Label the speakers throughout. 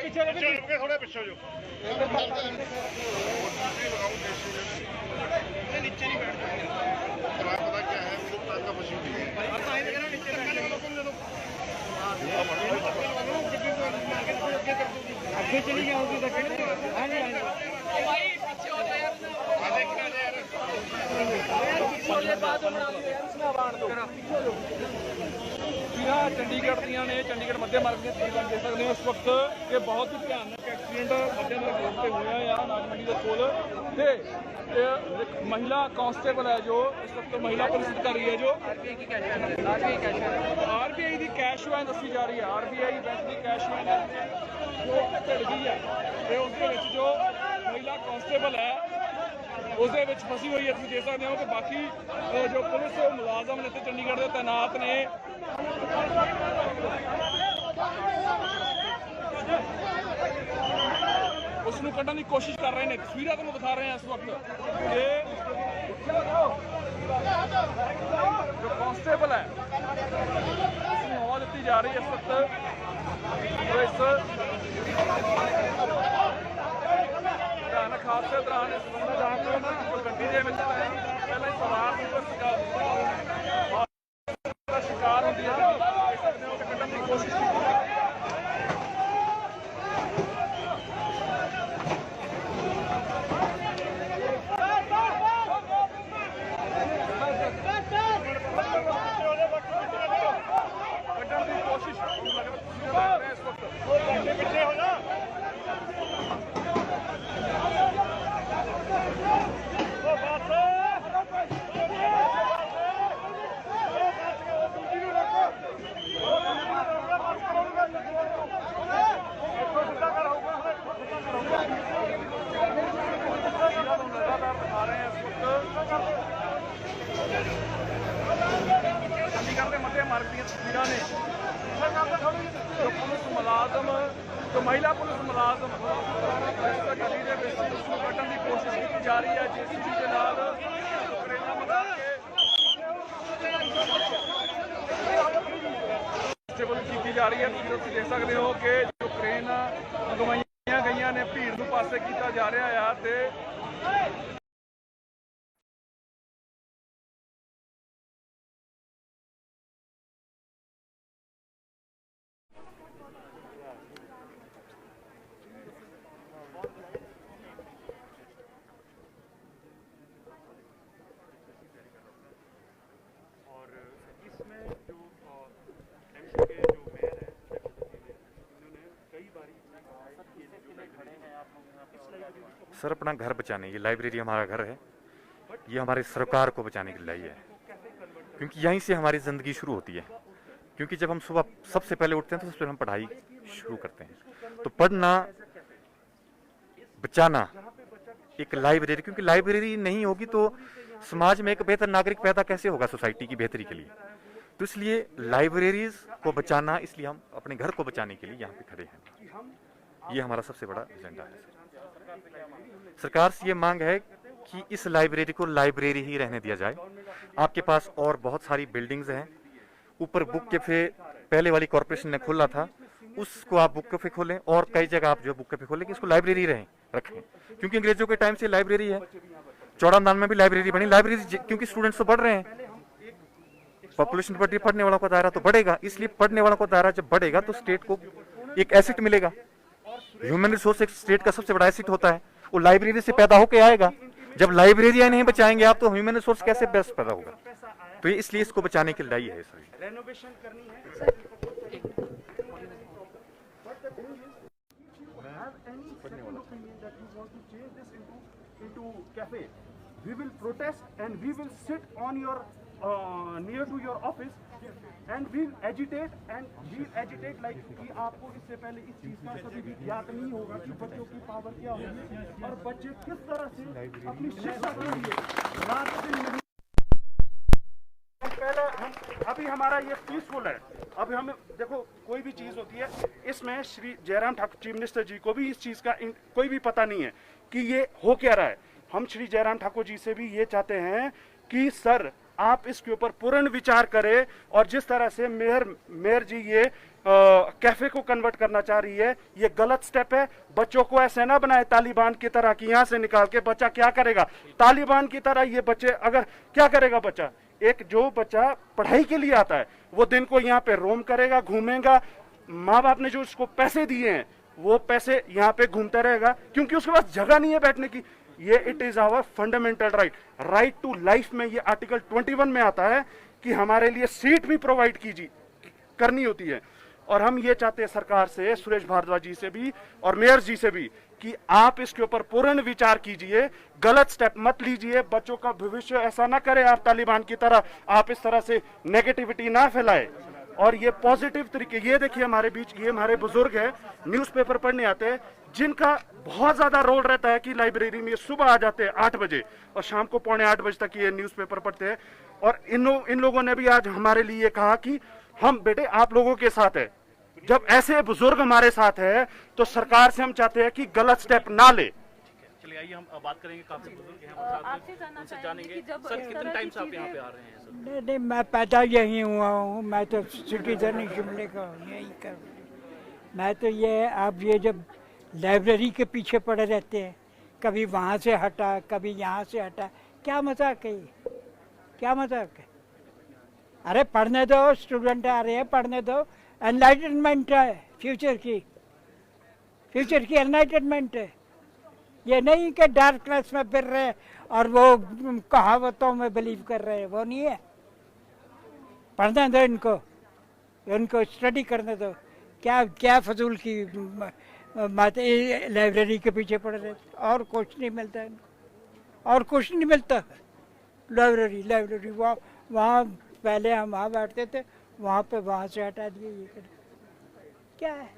Speaker 1: थोड़ा पीछे हो नीचे नहीं बैठ पता क्या है का मशीन आगे चली जाओगी
Speaker 2: चंडीगढ़ दियां ने चंडीगढ़ मध्य मार्ग की तस्वीर देख सकते हो इस वक्त ये बहुत ही भयानक एक्सीडेंट मध्य मार्ग रोड पे हुआ है या अनाज मंडी के कोल महिला कांस्टेबल है जो इस वक्त महिला पुलिस अधिकारी है जो आरबीआई की कैश वैन दसी जा रही है आरबीआई बैंक की कैश वैन है जो भिड़ गई है उसके जो महिला कांस्टेबल है उसके फसी हुई है तुम देख सकते हो कि बाकी जो पुलिस मुलाजम ने चंडीगढ़ के तैनात ने उसनू कढ़न की कोशिश कर रहे हैं तस्वीर तुम दिखा रहे हैं इस वक्त जो कांस्टेबल है हवा दी जा रही है इस वक्त भयानक हादसे दौरान इस गड्डी के पहले सवार शिकार होती है कढ़न की कोशिश की चंडीगढ़ के मध्य मार्ग की तस्वीर ने जो पुलिस मुलाजम जो महिला पुलिस मुलाजम गड्डी के कट्टन की कोशिश की जा रही है जेसीबी के नाल की जा रही है तुम देख सकते हो कि जो क्रेन मंगवाइया गई ने भीड़ को पासे किया जा रहा है
Speaker 3: सर अपना घर बचाने, ये लाइब्रेरी हमारा घर है, ये हमारे सरकार को बचाने के लिए लाई है, क्योंकि यहीं से हमारी ज़िंदगी शुरू होती है। क्योंकि जब हम सुबह सबसे पहले उठते हैं तो सबसे पहले हम पढ़ाई शुरू करते हैं, तो पढ़ना बचाना एक लाइब्रेरी, क्योंकि लाइब्रेरी नहीं होगी तो समाज में एक बेहतर नागरिक पैदा कैसे होगा सोसाइटी की बेहतरी के लिए। तो इसलिए लाइब्रेरीज को बचाना, इसलिए हम अपने घर को बचाने के लिए यहाँ पे खड़े हैं। ये हमारा सबसे बड़ा एजेंडा है। सरकार से ये मांग है कि इस लाइब्रेरी को लाइब्रेरी ही रहने दिया जाए। आपके पास और बहुत सारी बिल्डिंग्स हैं, ऊपर बुक कैफे पहले वाली कॉर्पोरेशन ने खोला था, उसको आप बुक कैफे खोलें, और कई जगह आप जो बुक कैफे खोलें कि इसको लाइब्रेरी रखें, क्योंकि अंग्रेजों के टाइम से लाइब्रेरी है। चौड़ामदान में भी लाइब्रेरी बनी, लाइब्रेरी क्योंकि स्टूडेंट्स तो बढ़ रहे हैं, पॉपुलेशन बढ़, पढ़ने वालों का दायरा तो बढ़ेगा, इसलिए पढ़ने वालों का दायरा जब बढ़ेगा तो स्टेट को एक एसेट मिलेगा। ह्यूमन रिसोर्स एक स्टेट का सबसे बड़ा एसेट होता है, वो लाइब्रेरी से पैदा होकर आएगा। जब लाइब्रेरियां नहीं बचाएंगे आप तो ह्यूमन रिसोर्स कैसे बेस्ट पैदा होगा। तो इसलिए इसको बचाने के लिए है सर।
Speaker 1: रेनोवेशन करनी है। We will protest and we will sit on your near to your office and we'll agitate like कि आपको इससे पहले इस चीज का कभी भी ज्ञात नहीं होगा कि बच्चों की पावर क्या होगी और बच्चे किस तरह से अपनी शिक्षा के लिए रात दिन नहीं। पहले हम अभी हमारा ये पीसफुल है। अभी हमें देखो कोई भी चीज होती है इसमें श्री जयराम ठाकुर चीफ मिनिस्टर जी को भी इस चीज का कोई भी पता नहीं है कि ये हो क्या रहा है। हम श्री जयराम ठाकुर जी से भी ये चाहते हैं कि सर आप इसके ऊपर पूर्ण विचार करें। और जिस तरह से मेयर जी ये कैफे को कन्वर्ट करना चाह रही है, ये गलत स्टेप है। बच्चों को ऐसे ना बनाए तालिबान की तरह कि यहां से निकाल के बच्चा क्या करेगा तालिबान की तरह। ये बच्चे अगर क्या करेगा बच्चा, एक जो बच्चा पढ़ाई के लिए आता है वो दिन को यहाँ पे रोम करेगा, घूमेगा, माँ बाप ने जो उसको पैसे दिए हैं वो पैसे यहाँ पे घूमता रहेगा क्योंकि उसके पास जगह नहीं है बैठने की। ये it is our fundamental right to life में ये आर्टिकल 21 में आता है कि हमारे लिए सीट भी प्रोवाइड करनी होती है। और हम ये चाहते हैं सरकार से, सुरेश भारद्वाज जी से भी और मेयर जी से भी कि आप इसके ऊपर पूर्ण विचार कीजिए, गलत स्टेप मत लीजिए। बच्चों का भविष्य ऐसा ना करें आप तालिबान की तरह, आप इस तरह से नेगेटिविटी ना फैलाए। और ये पॉजिटिव तरीके, ये देखिए हमारे बीच ये हमारे बुजुर्ग हैं, न्यूज़पेपर पढ़ने आते हैं, जिनका बहुत ज्यादा रोल रहता है कि लाइब्रेरी में सुबह आ जाते हैं 8 बजे और शाम को 7:45 बजे तक ये न्यूज़पेपर पढ़ते हैं। और इन लोगों ने भी आज हमारे लिए कहा कि हम बेटे आप लोगों के साथ है। जब ऐसे बुजुर्ग हमारे साथ है तो सरकार से हम चाहते हैं कि गलत स्टेप ना ले।
Speaker 4: चलिए आइए हम बात करेंगे, काफी बुजुर्ग हैं हमारे साथ,
Speaker 5: आपसे जानना
Speaker 4: उनसे
Speaker 5: चाहेंगे
Speaker 4: जानेंगे।
Speaker 5: कि जब
Speaker 4: सर
Speaker 5: इस
Speaker 4: कितने
Speaker 5: तरह
Speaker 4: टाइम
Speaker 5: की
Speaker 4: से आप यहाँ पे
Speaker 5: चीजें-
Speaker 4: आ रहे हैं सर?
Speaker 6: नहीं, मैं पैदा यहीं हुआ हूँ, मैं तो सिटीजन ही शिमले का हूँ, यहीं का। मैं तो आप ये जब लाइब्रेरी के पीछे पड़े रहते हैं, कभी वहाँ से हटा कभी यहाँ से हटा, क्या मजाक है ये, क्या मजाक है? अरे पढ़ने दो, स्टूडेंट आ रहे हैं पढ़ने दो, एनलाइटनमेंट है फ्यूचर की एनलाइटनमेंट है। ये नहीं कि डार्क क्लास में फिर रहे और वो कहावतों में बिलीव कर रहे हैं, वो नहीं है। पढ़ने दो इनको स्टडी करने दो। क्या फजूल की बातें लाइब्रेरी के पीछे पड़ रहे, और कुछ नहीं मिलता है इनको, और कुछ नहीं मिलता। लाइब्रेरी वहाँ पहले हम वहाँ बैठते थे, वहाँ पे वहाँ से हटा दिए, ये कर क्या है,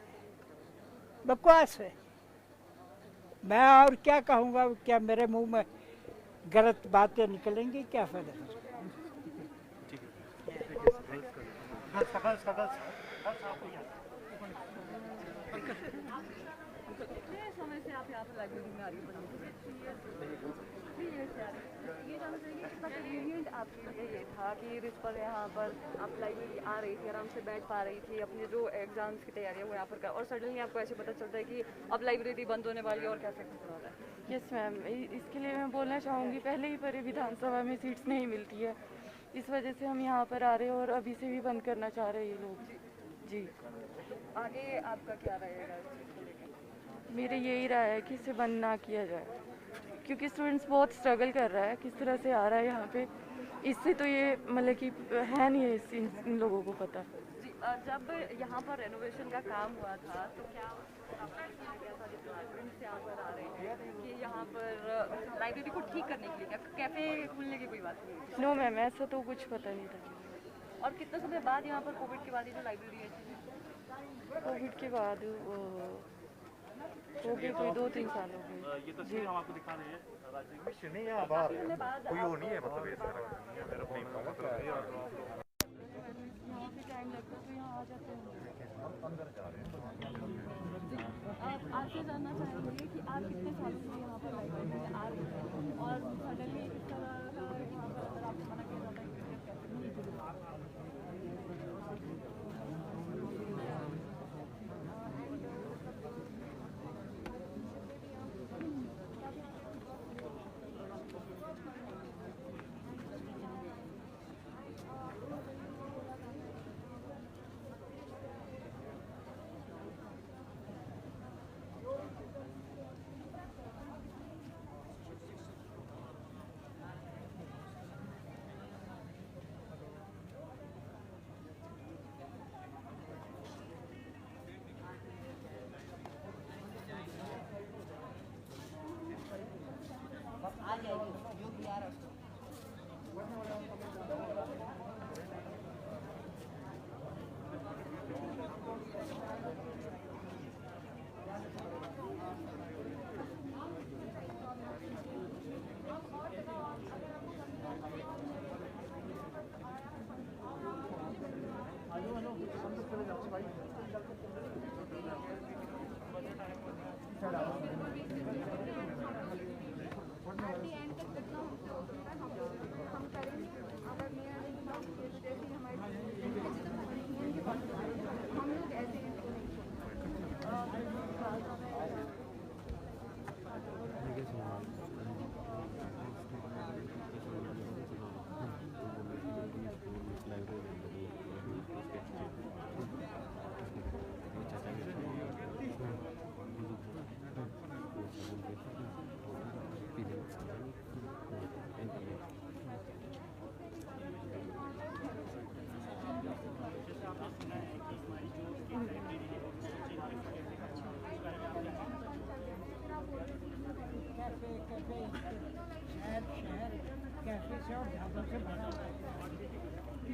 Speaker 6: बकवास है। मैं और क्या कहूँगा, क्या मेरे मुंह में गलत बातें निकलेंगी, क्या फायदा?
Speaker 5: कितने समय से आप यहाँ पर लाइब्रेरी में आ रही हैं? 3 years से आ रही हैं। ये जानना चाहिए कितना कन्वीनियंट आपके लिए ये था कि इस पर यहाँ पर आप लाइब्रेरी आ रही थी, आराम से बैठ पा रही थी, अपने जो एग्जाम्स की तैयारी है वो यहाँ पर कर, और सडनली आपको ऐसे पता चलता है कि अब लाइब्रेरी बंद होने वाली है और कैसे खत्म हो रहा है?
Speaker 7: यस मैम, इसके लिए मैं बोलना चाहूँगी, पहले ही पर विधानसभा में सीट्स नहीं मिलती है, इस वजह से हम यहाँ पर आ रहे हैं और अभी से भी बंद करना चाह रहे हैं ये लोग। जी
Speaker 5: आगे आपका क्या रहेगा इस चीज़ को लेकर?
Speaker 7: मेरे यही राय है कि इसे बंद ना किया जाए, क्योंकि स्टूडेंट्स बहुत स्ट्रगल कर रहा है, किस तरह से आ रहा है यहाँ पे, इससे तो ये मतलब कि है नहीं है इन लोगों को पता।
Speaker 5: जी, जब यहाँ पर रेनोवेशन का काम हुआ था तो क्या आपने किया गया था जब स्टूडेंट्स यहाँ पर आ रहे हैं कि यहाँ पर लाइब्रेरी को ठीक करने के लिए क्या कैफ़े खुलने की कोई बात नहीं थी?
Speaker 7: नो मैम, ऐसा तो कुछ पता नहीं था।
Speaker 5: और कितने समय बाद यहाँ पर कोविड के बाद ये जो लाइब्रेरी है
Speaker 7: कोविड के बाद हो गए कोई 2-3 साल हो गए।
Speaker 4: ये तस्वीर हम आपको दिखा रहे हैं राजनीतिक
Speaker 3: विषय नहीं है बाहर कोई वो नहीं है, मतलब ये सारा नहीं मतलब
Speaker 7: यहाँ पे टाइम लगता है तो यहाँ आ जाते हैं।
Speaker 5: आप आपसे जानना चाहेंगे कि आप कितने सालों से यहाँ पर लाइब्रेरी में आ रही हैं और सडनली इस तरह का यहाँ पर अगर आपको मना किया जाता है कि आप कैसे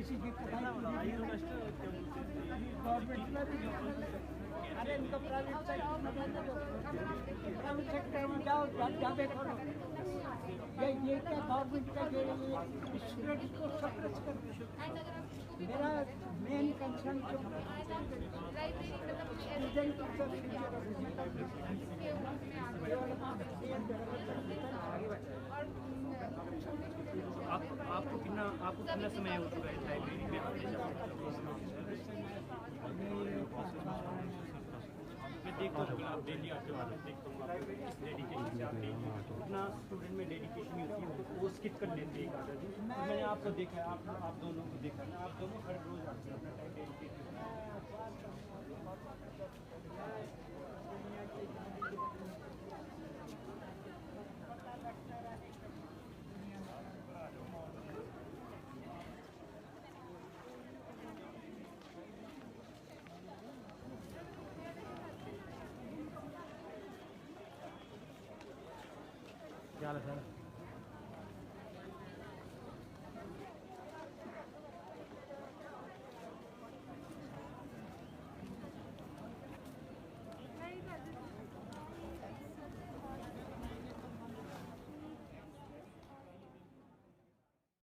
Speaker 6: किसी की पढ़ाई गवर्नमेंट में भी अरे इनका प्राइवेट सेक्टर में जाओ जाके करो। ये क्या गवर्नमेंट का स्टूडेंट को सप्रेस कर। मेरा मेन कंसर्न जो स्टूडेंट
Speaker 4: आपको कितना समय हो चुका है लाइब्रेरी में आते जाते? मैं देखता हूँ कि आप डेली आते हो, देखता हूँ डेडिकेशन से आते हैं। इतना स्टूडेंट में डेडिकेशन होती है वो स्किप कर लेते हैं एक आधा दिन। मैंने आपको देखा है, आप दोनों को देखा है, आप दोनों हर रोज आते हैं अपना टाइम डेडिकेट। क्या हाल है सर?